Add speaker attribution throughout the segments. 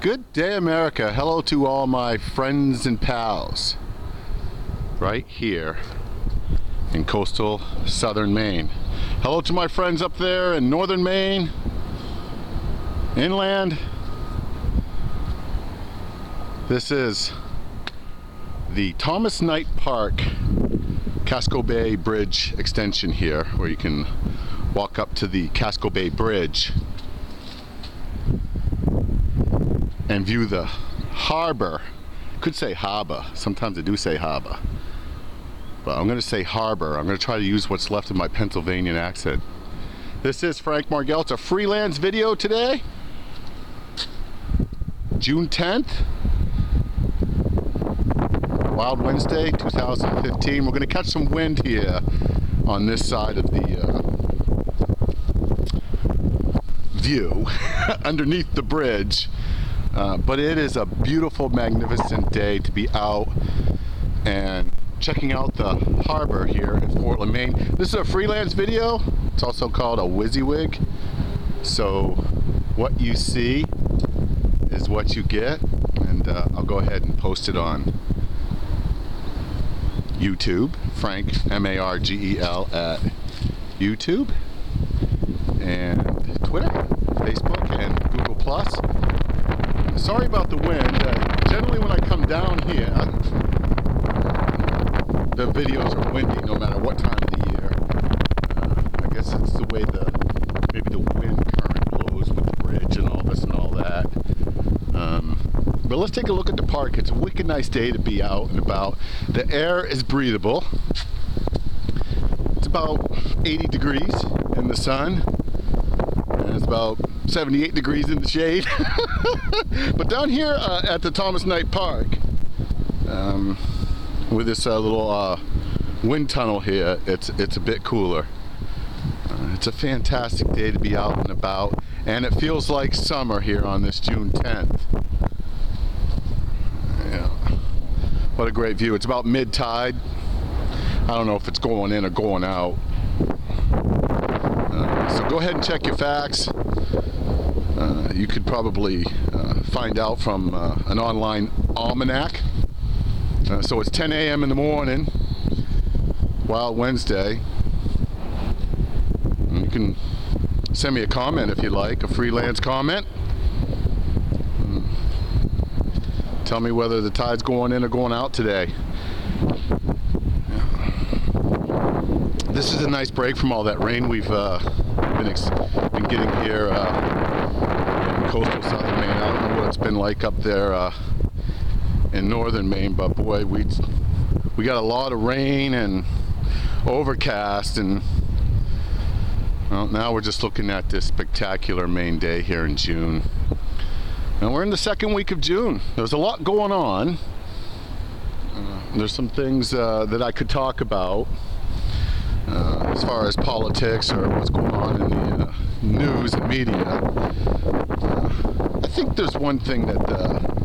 Speaker 1: Good day, America. Hello to all my friends and pals right here in coastal southern Maine. Hello to my friends up there in northern Maine, inland. This is the Thomas Knight Park Casco Bay Bridge extension here, where you can walk up to the Casco Bay Bridge and view the harbor. Could say harbor. Sometimes I do say harbor, but I'm going to say harbor. I'm going to try to use what's left of my Pennsylvanian accent. This is Frank Margel. It's a freelance video today, June 10th, Wild Wednesday 2015. We're going to catch some wind here on this side of the view underneath the bridge. But it is a beautiful, magnificent day to be out and checking out the harbor here in Portland, Maine. This is a freelance video. It's also called a WYSIWYG. So what you see is what you get, and I'll go ahead and post it on YouTube, Frank M-A-R-G-E-L at YouTube, and Twitter, Facebook, and Google+. Sorry about the wind. Generally when I come down here, the videos are windy no matter what time of the year. I guess it's the way maybe the wind current blows with the bridge and all this and all that. But let's take a look at the park. It's a wicked nice day to be out and about. The air is breathable. It's about 80 degrees in the sun. And it's about 78 degrees in the shade. But down here at the Thomas Knight Park, with this little wind tunnel here, it's a bit cooler. It's a fantastic day to be out and about, and it feels like summer here on this June 10th. Yeah. What a great view. It's about mid-tide. I don't know if it's going in or going out. So go ahead and check your facts. You could probably find out from an online almanac. So it's 10 a.m. in the morning, Wild Wednesday. And you can send me a comment if you like, a freelance comment. Tell me whether the tide's going in or going out today. This is a nice break from all that rain we've been getting here in coastal southern Maine. I don't know what it's been like up there in northern Maine, but boy, we got a lot of rain and overcast, and well, now we're just looking at this spectacular Maine day here in June. And we're in the second week of June. There's a lot going on. There's some things that I could talk about as far as politics or what's going on in the news and media. I think there's one thing that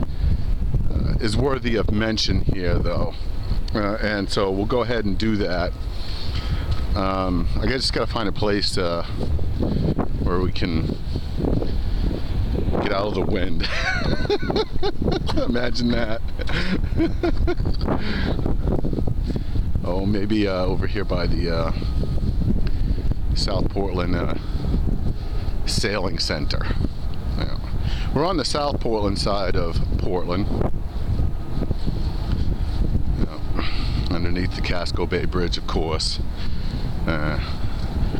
Speaker 1: is worthy of mention here, though, and so we'll go ahead and do that. I just got to find a place where we can get out of the wind. Imagine that. Oh, maybe over here by the South Portland Sailing Center. Yeah. We're on the South Portland side of Portland, underneath the Casco Bay Bridge, of course.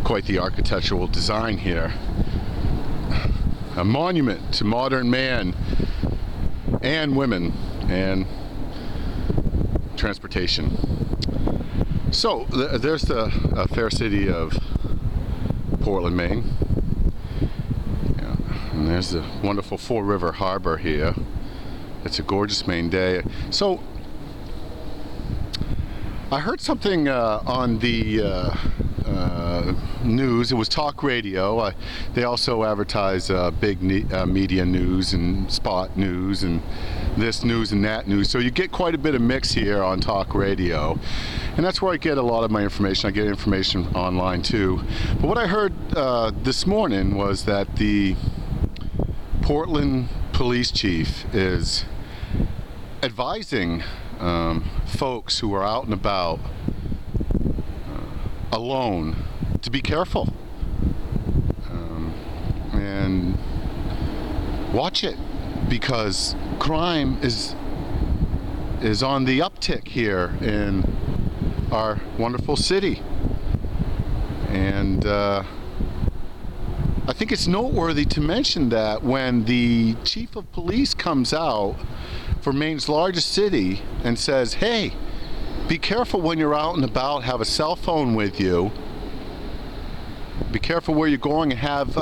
Speaker 1: Quite the architectural design here. A monument to modern man and women and transportation. So there's the fair city of Portland, Maine. Yeah. And there's the wonderful Four River Harbor here. It's a gorgeous Maine day. So I heard something on the news. It was talk radio. They also advertise big media news and spot news and this news and that news. So you get quite a bit of mix here on talk radio. And that's where I get a lot of my information. I get information online too. But what I heard this morning was that the Portland police chief is advising folks who are out and about alone to be careful and watch it, because crime is on the uptick here in our wonderful city. And I think it's noteworthy to mention that when the chief of police comes out for Maine's largest city and says, hey, be careful when you're out and about, have a cell phone with you, be careful where you're going, and have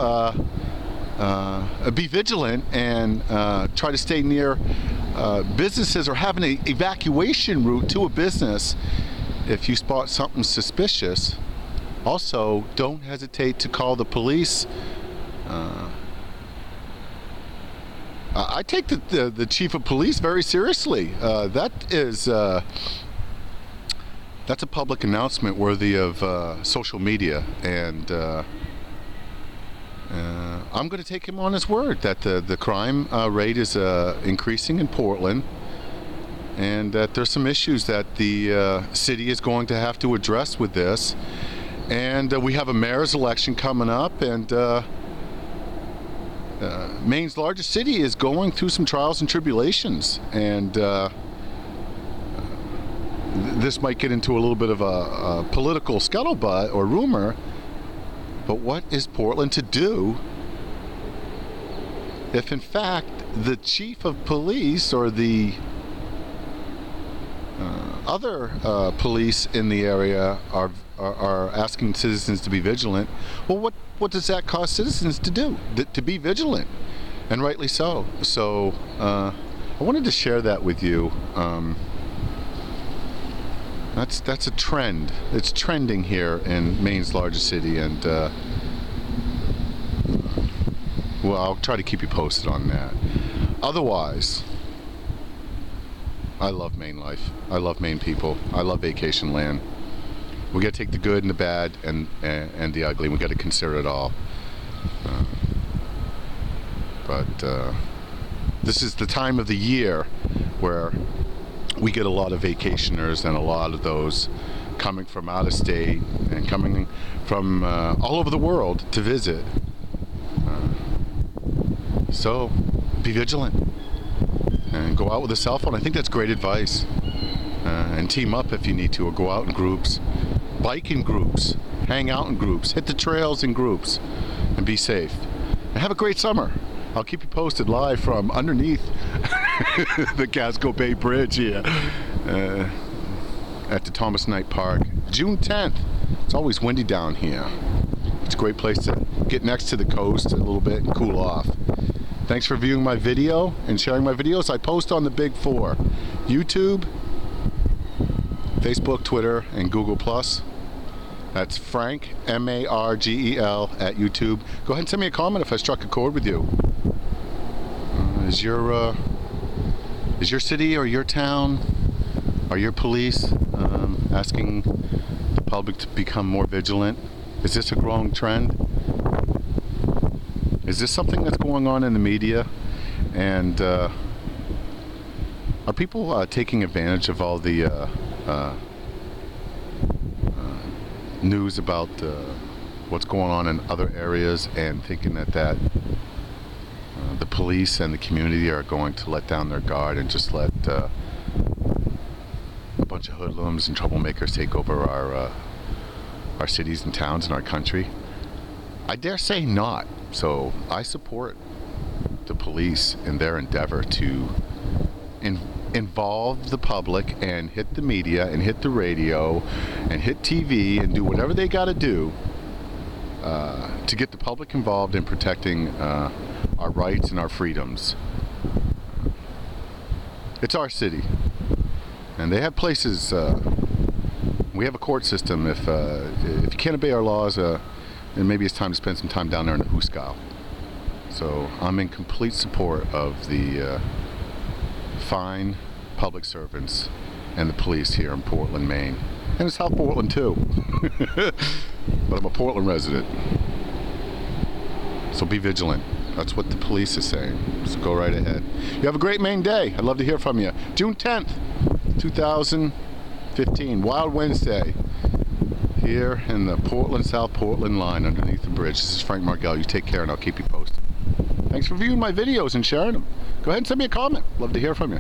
Speaker 1: be vigilant, and try to stay near businesses, or have an evacuation route to a business if you spot something suspicious. Also, don't hesitate to call the police. I take the chief of police very seriously. That's a public announcement worthy of social media, and I'm going to take him on his word that the crime rate is increasing in Portland, and that there's some issues that the city is going to have to address with this. And we have a mayor's election coming up, and Maine's largest city is going through some trials and tribulations, and this might get into a little bit of a political scuttlebutt or rumor, but what is Portland to do if in fact the chief of police or the other police in the area are asking citizens to be vigilant? Well, what does that cause citizens to do? To be vigilant, and rightly so. So I wanted to share that with you. That's a trend. It's trending here in Maine's largest city, and well, I'll try to keep you posted on that. Otherwise, I love Maine life. I love Maine people. I love vacation land. We got to take the good and the bad and the ugly. We got to consider it all. But this is the time of the year where we get a lot of vacationers, and a lot of those coming from out of state and coming from all over the world to visit. So be vigilant and go out with a cell phone. I think that's great advice. And team up if you need to, or go out in groups, bike in groups, hang out in groups, hit the trails in groups, and be safe. And have a great summer. I'll keep you posted live from underneath the Casco Bay Bridge here at the Thomas Knight Park. June 10th. It's always windy down here. It's a great place to get next to the coast a little bit and cool off. Thanks for viewing my video and sharing my videos. I post on the big four: YouTube, Facebook, Twitter, and Google+. That's Frank, M-A-R-G-E-L, at YouTube. Go ahead and send me a comment if I struck a chord with you. Is your city or your town or your police asking the public to become more vigilant? Is this a growing trend? Is this something that's going on in the media? And are people taking advantage of all the news about what's going on in other areas, and thinking that the police and the community are going to let down their guard and just let a bunch of hoodlums and troublemakers take over our cities and towns and our country? I dare say not. So I support the police in their endeavor to involve the public and hit the media and hit the radio and hit TV and do whatever they got to do to get the public involved in protecting our rights and our freedoms. It's our city, and they have places. We have a court system. If you can't obey our laws, then maybe it's time to spend some time down there in the Hooskow. So I'm in complete support of the fine public servants and the police here in Portland, Maine, and in South Portland too. But I'm a Portland resident, so be vigilant. That's what the police are saying. So go right ahead. You have a great Maine day. I'd love to hear from you. June 10th, 2015, Wild Wednesday, here in the South Portland line underneath the bridge. This is Frank Margel. You take care, and I'll keep you posted. Thanks for viewing my videos and sharing them. Go ahead and send me a comment. Love to hear from you.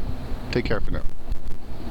Speaker 1: Take care for now.